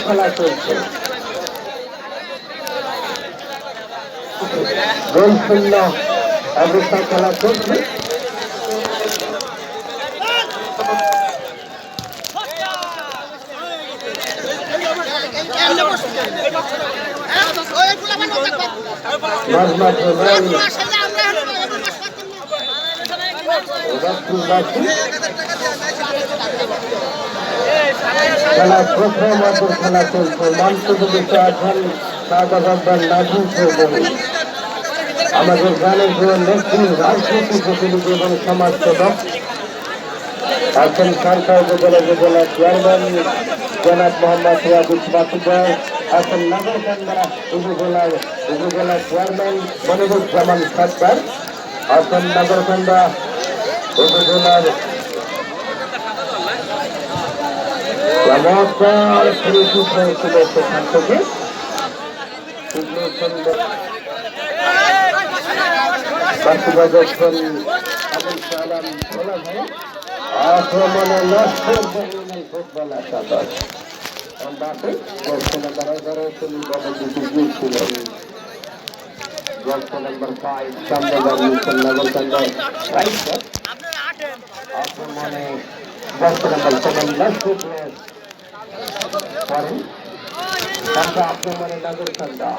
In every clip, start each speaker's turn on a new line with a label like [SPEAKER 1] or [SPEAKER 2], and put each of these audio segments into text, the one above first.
[SPEAKER 1] খেলা চলছে গোল শূন্য অবস্থা খেলা চলছে খেলা প্রথম অপর খেলা চলছে মঞ্চে বসে আছেন নাজু চৌধুরী আমাদের গানের নেত্রী রাজনীতি প্রতিনিধি এবং সমাজসেবক আছেন সরকার উপজেলা চেয়ারম্যান জনাব মোহাম্মদ সিরাজুল বাসুদেব আছেন নগরকান্দা উপজেলা চেয়ারম্যান মনিরুজ্জামান সরকার আছেন নগরকান্দা উপজেলার চমৎকার সুরক্ষিত হয়েছিল সেখান থেকে আক্রমণে নষ্ট ফুটবল একাদশ নম্বর 5 সামনে দাঁড়িয়েছেন নগরকান্দার আক্রমণে নম্বর 7 নষ্ট করেন আক্রমণে নগরকান্দা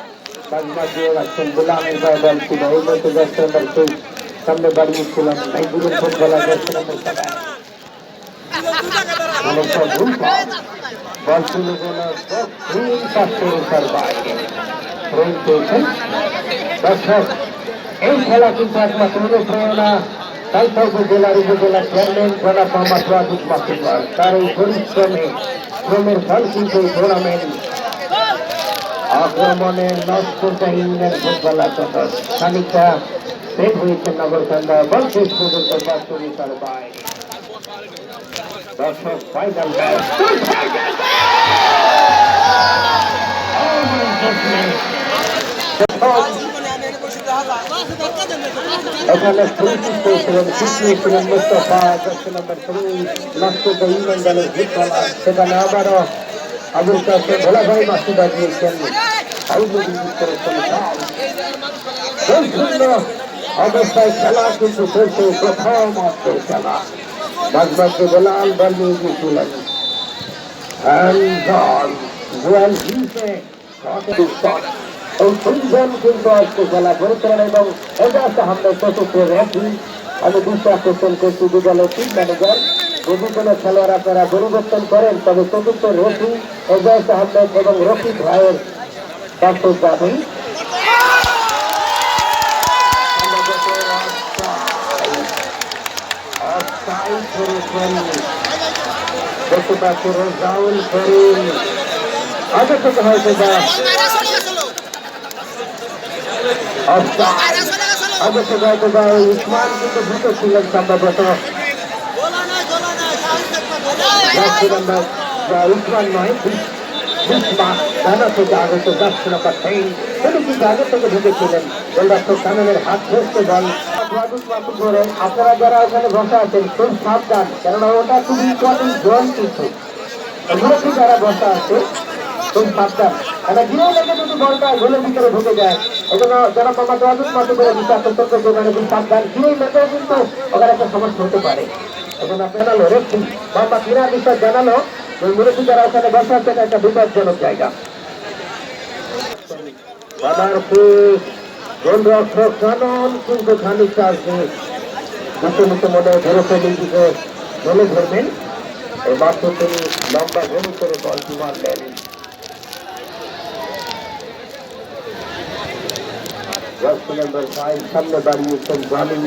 [SPEAKER 1] বাজনা দিয়ে রাখছেন গোলামের দল ছিল এই মধ্যে 10 নম্বর 6 সামনে দাঁড়িয়েছিলেন এই দুজন ফুটবলার 10 নম্বর 7 বল তুলে গেল বাইরে দর্শক এই খেলা কিন্তু একমাত্র অনুপ্রেরণা তালপর উপজেলার চেয়ারম্যান জনাব মোহাম্মদ সিরাজুল বাসুদেব তার এই শ্রমের ফল কিন্তু এই টুর্নামেন্ট আক্রমণে নষ্ট ইউনিয়ন ফুটবল একাদশ খানিকটা সেভ হয়েছে নগরকান্দা বল শেষ পর্যন্ত বাস্তবিকার বাইরে দর্শক ফাইনাল এখানে ছিলেন মুস্তফা 10 নম্বর 3 নষ্ট ইউনিয়ন দলের ফুটবলার সেখানে আবারও আবুল কাসেম ভোলা ভাই মাসুদা দিয়েছেন অবস্থায় খেলা কিন্তু চলছে প্রথম অর্থের খেলা বাজবাজকে গোলাল বল নিয়ে গিয়েছিলেন এই তিনজন কিন্তু আজকে খেলা করেছিলেন এবং এটা একটা হামলা চতুর্থ রেফারি আমি বিশ্বাস করছেন করছি বিদ্যালয়ের টিম ম্যানেজার যদি কোনো খেলোয়াড় আপনারা পরিবর্তন করেন তবে চতুর্থ রেফারি এজাজ আহমেদ এবং রফিক ভাইয়ের কর্তব্য যাবেন দেখতে পাচ্ছি রাহুল করিম আগে থেকে হয়তো আগে থেকে হয়তো উসমান কিন্তু ভূত ছিলেন সম্ভবত উসমান নয় থেকে আগত 10 নম্বর 3 তিনি কিন্তু আগে থেকে ঢুকেছিলেন গোলরক্ষক কাননের হাত ধরতে বল করে আপনারা যারা ওখানে বসা আছেন খুব সাবধান কেননা ওটা খুব ইম্পর্টেন্ট জোন কিন্তু এগুলো কি যারা বসা আছে খুব সাবধান কেন গিয়ে লেগে যদি বলটা গোলের ভিতরে ঢুকে যায় এজন্য যারা মোহাম্মদ ওয়াদুদ মাসু করে বিচার করতে যেখানে খুব সাবধান গিয়ে লেগেও কিন্তু ওখানে একটা সমস্যা হতে পারে এখন আপনারা রেফারি মোহাম্মদ মিরাজ বিশ্বাস জানালো ওই মুরব্বী যারা ওখানে বসা আছেন একটা বিপজ্জনক জায়গা গোলরক্ষক কানন কিন্তু খানিকটা আছে মুখে মনে ধরে ফেলে দিকে বলে ধরবেন এই মাত্র তিনি লম্বা ভূমি করে বলটি মারলেন। নম্বর 5 সামনে দাঁড়িয়েছেন জামিন।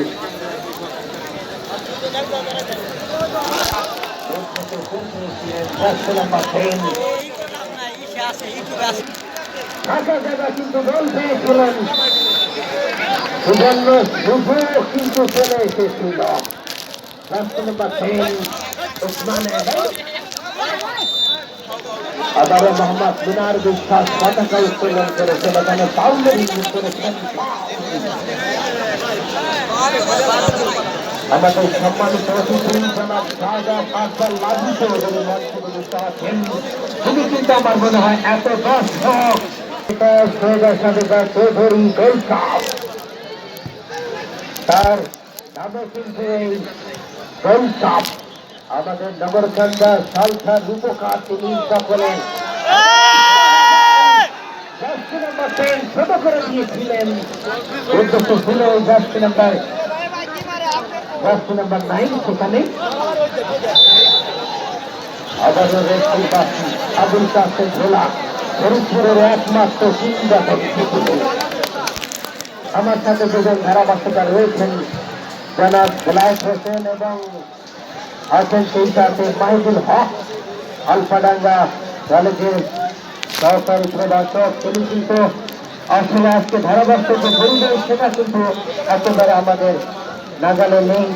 [SPEAKER 1] ফাঁকা জায়গা কিন্তু বল পেয়েছিলেন, সুবর্ণ সুযোগ কিন্তু চলে এসেছিল। নম্বর 10 উসমানে আবারও মোহাম্মদ মিনার বিশ্বাস পতাকা উত্তোলন করেছেন, এখানে বাউন্ডারি করেছেন। আমাদের সম্মানিত অতিথি জনাব শাহজাহান আকবর লাজু চৌধুরী তিনি কিন্তু আমার মনে হয় এত দর্শক চৌধুরী গোল্ড কাপ তার নামে কিন্তু এই গোল্ড কাপ আমাদের নগরকান্দা সালসা রূপকার তিনি সকলে নম্বর 10 ছোট করে দিয়েছিলেন। উদ্দেশ্য ছিল নম্বর 9 সেখানে আবুল কাসেম ভোলা ফরিদপুরের একমাত্র চিন্তা আমার সাথে দুজন ধারাভাষ্যকার রয়েছেন জনাব বেলায়েত হোসেন এবং আছেন সেই সাথে মাহিদুল হক আলফাডাঙ্গা কলেজের সহকারী প্রভাষক। তিনি কিন্তু আসলে আজকে ধারাভাষ্য যে পরিবেশ সেটা কিন্তু একেবারে আমাদের নাগালে নেই।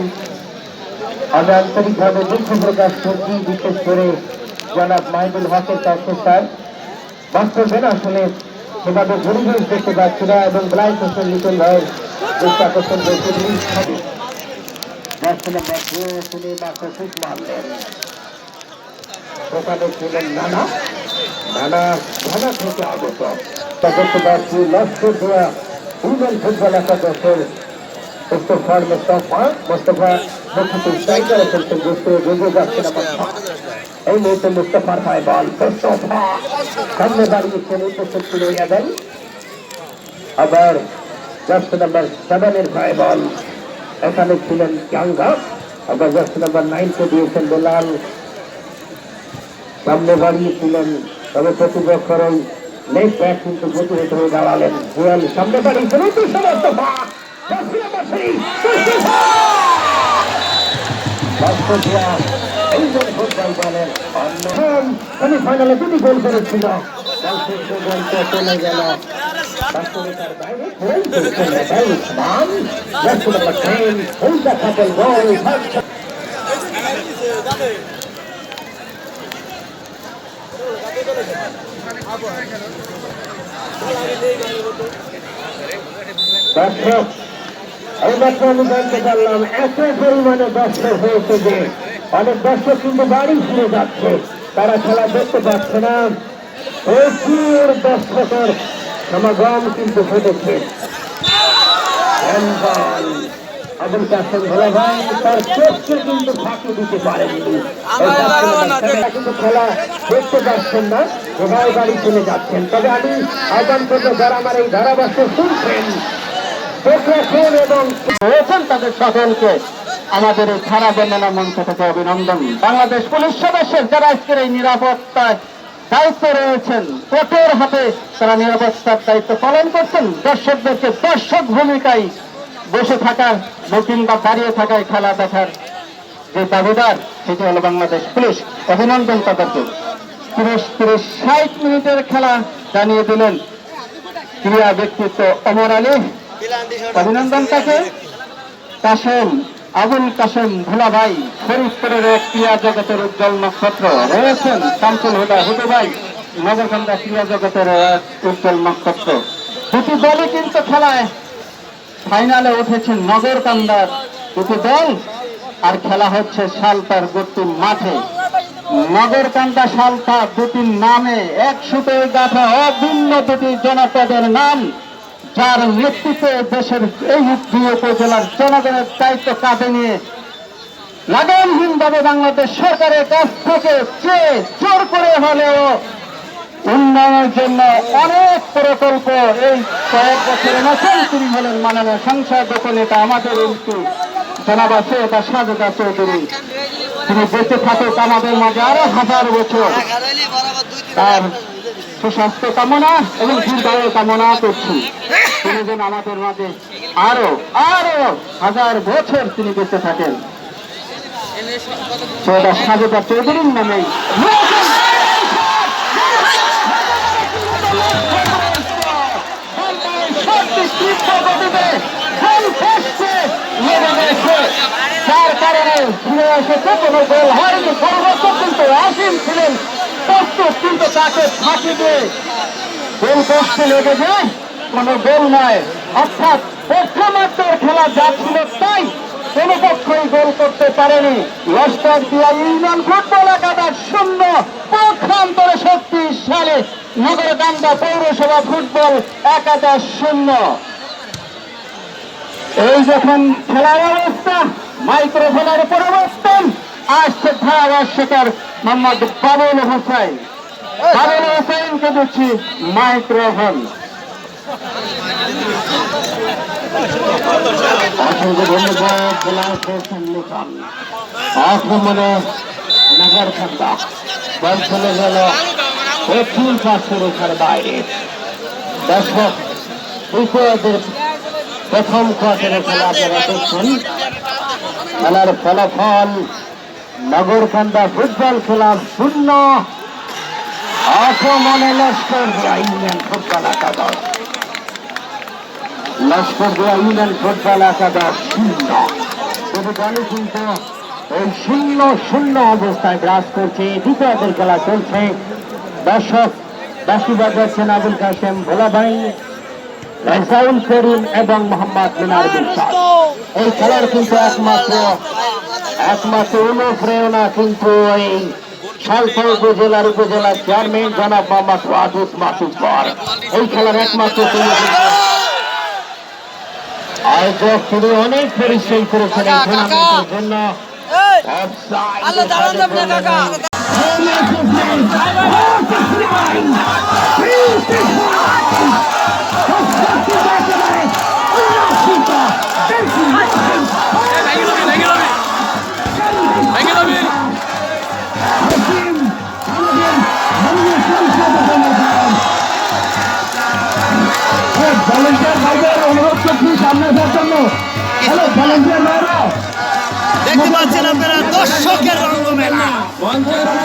[SPEAKER 1] আমি আন্তরিকভাবে দুঃখ প্রকাশ করছি, বিশেষ করে জনাব মাহিদুল হকের কাছে স্যার বাস্তবেন আসলে সেভাবে পরিবেশ দেখতে পাচ্ছি না এবং বেলায়েত হোসেন লিটন ভাইয়ের চেষ্টা করছেন ওখানে ছিলেন নানা থেকে আগত দেখতে পাচ্ছি লস্কর দেওয়া উইমেন ফুটবল একাদশের মুস্তফা মুখ্যত স্ট্রাইকারে খেলছেন বুঝতে যাচ্ছেন আমার এই মুহূর্তে মুস্তফার ভাই বল সামনে দাঁড়িয়েছেন উপস্থিত এবং আবার জার্সি নাম্বার 7 ভাই বল এখানে ছিলেন জাঙ্গা, আবার জার্সি নাম্বার 9 কে দিয়েছেন বেলাল, সামনে বাড়িয়েছিলেন তবে প্রতিপক্ষের ওই লেগ ব্যাক কিন্তু প্রতিহত হয়ে দাঁড়ালেন। জুয়েল সামনে বাড়িয়েছেন সেমিফাইনালে 2টি গোল করেছিল, চলে গেল দর্শক। এইমাত্র আমি জানতে পারলাম এত পরিমাণে দর্শক হয়েছে যে অনেক দর্শক কিন্তু বাড়ি ফিরে যাচ্ছে, তারা খেলা দেখতে পাচ্ছে না। প্রচুর দর্শকের সমাগম কিন্তু ঘটেছে। আবুল কাসেম ভোলা ভাই তার চোখকে কিন্তু ফাঁকি দিতে পারেননি, কিন্তু খেলা দেখতে পাচ্ছেন না, সবাই বাড়ি চলে যাচ্ছেন। তবে আমি আহ্বান করবো যারা আমার এই ধারাভাষ্য শুনছেন এবং তাদের সকলকে আমাদের এই ধারা বর্ণনা মঞ্চ থেকে অভিনন্দন। বাংলাদেশ পুলিশ সদস্যের যারা আজকের এই নিরাপত্তায় দায়িত্ব রয়েছেন, কোর্টের হাতে তারা নিরাপত্তার দায়িত্ব পালন করছেন, দর্শকদেরকে দর্শক ভূমিকায় বসে থাকার কিংবা দাঁড়িয়ে থাকায় খেলা দেখার যে দাবিদার সেটি হলো বাংলাদেশ পুলিশ। অভিনন্দন তাদেরকে। 30-60 মিনিটের খেলা জানিয়ে দিলেন ক্রীড়া ব্যক্তিত্ব ওমর আলী। অভিনন্দন তাকে। কাসেম আবুল কাসেম ভোলা ভাই ফরিদপুরের এক ক্রীড়া জগতের উজ্জ্বল নক্ষত্র রয়েছেন। শামসুল হুদা হুদু ভাই নগরকান্দা ক্রীড়া জগতের উজ্জ্বল নক্ষত্র। দুটি দলই কিন্তু খেলায় ফাইনালে উঠেছেন নগরকান্দার দুটি দল, আর খেলা হচ্ছে সালতার গতি মাঠে। নগরকান্দা সালতা দুটি নামে এক সুতে গাঁথা অভিন্ন দুটি জনপদের নাম, যার নেতৃত্বে দেশের এই দুই উপজেলার জনগণের দায়িত্ব কাঁধে নিয়ে লাগামহীনভাবে বাংলাদেশ সরকারের কাছ থেকে চেয়ে জোর করে হলেও উন্নয়নের জন্য অনেক প্রকল্প এই কয়েক বছরে নতুন তিনি হলেন মাননীয় সংসদ উপনেতা আমাদের এমপি জনাব সৈয়দা সাজেদা চৌধুরী। তিনি বেঁচে থাকুক আমাদের মাঝে আরো 1000 বছর। তার সুস্বাস্থ্য কামনা এবং দীর্ঘায়ু কামনা করছি। তিনি যেন আমাদের মাঝে আরো 1000 বছর তিনি বেঁচে থাকেন। সৈয়দা সাজেদা চৌধুরীর নামে যার কারণে ফিরে এসেছে কোনো গোল হয়নি। পরিবর্তন কিন্তু আসীম ছিলেন প্রস্তুত, কিন্তু তাকে ফাঁকি দিয়ে গোল পোস্টে লেগে যায়, কোনো গোল নয়। অর্থাৎ প্রথমার্ধের খেলা যা ছিল তাই, কোন পক্ষই গোল করতে পারেনি। লস্কর দিয়া ইউনিয়ন ফুটবল একাদশ 0, পক্ষান্তরে শক্তিশালী নগরকান্দা পৌরসভা ফুটবল একাদশ 0। এই যখন খেলার অবস্থা, মাইক্রোফোনের পরিবর্তন আসছে ধারাভাষ্যকার মোহাম্মদ বাবুল হোসেন। বাবুল হোসেনকে দিচ্ছি মাইক্রোফোন। অসংখ্য ধন্যবাদ। আক্রমণে নগরকান্দা বল চলে গেল দক্ষিণ পাশের ওখানে বাইরে। দর্শক দ্বিতীয়দের প্রথম কোয়ার্টারে খেলা আপনারা দেখছেন। খেলার ফলাফল নগরকান্দা ফুটবল ক্লাব 0, আক্রমণে লস্কর ইউনিয়ন ফুটবল একাদশ। লস্কর ইউনিয়ন ফুটবল একাদশ 0। তবে দলে কিন্তু এই 0-0 অবস্থায় বিরাজ করছে। দ্বিতীয়দের খেলা চলছে। দর্শক বাসি বাজাচ্ছেন আবুল কাশেম ভোলাভাই, রাইসাউল করিম এবং মোহাম্মদ মিনার বিশ্বাস। এই খেলার কিন্তু একমাত্র অনুপ্রেরণা কিন্তু এই সালথা উপজেলার চেয়ারম্যান জনাব মোহাম্মদ ওয়াদুদ মাসুদ। এই খেলার একমাত্র আয়োজক, তিনি অনেক পরিশ্রম করেছেন এই টুর্নামেন্টের জন্য।
[SPEAKER 2] দেখতে পাচ্ছেন আপনারা দর্শকের রঙ্গমেলা,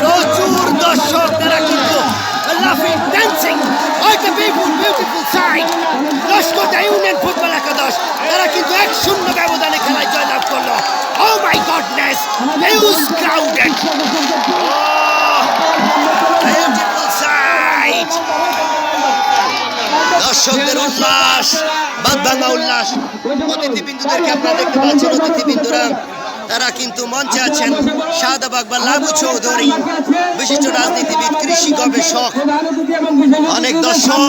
[SPEAKER 2] প্রচুর দর্শক, তারা কিন্তু লাফিং dancing, beautiful side. Laskar union football একাদশ তারা কিন্তু 1-0 ব্যবধানে খেলায় জয়লাভ করলো। Oh my goodness, huge crowded, beautiful side. দর্শকদের উল্লাস, বাঁধভাঙা উল্লাস। অতিথিবৃন্দুদেরকে আপনারা দেখতে পাচ্ছেন। অতিথিবৃন্দুরা তারা কিন্তু মঞ্চে আছেন শাহদাবাগ বা লাবু চৌধুরী, বিশিষ্ট রাজনীতিবিদ, কৃষি গবেষক, অনেক দর্শক।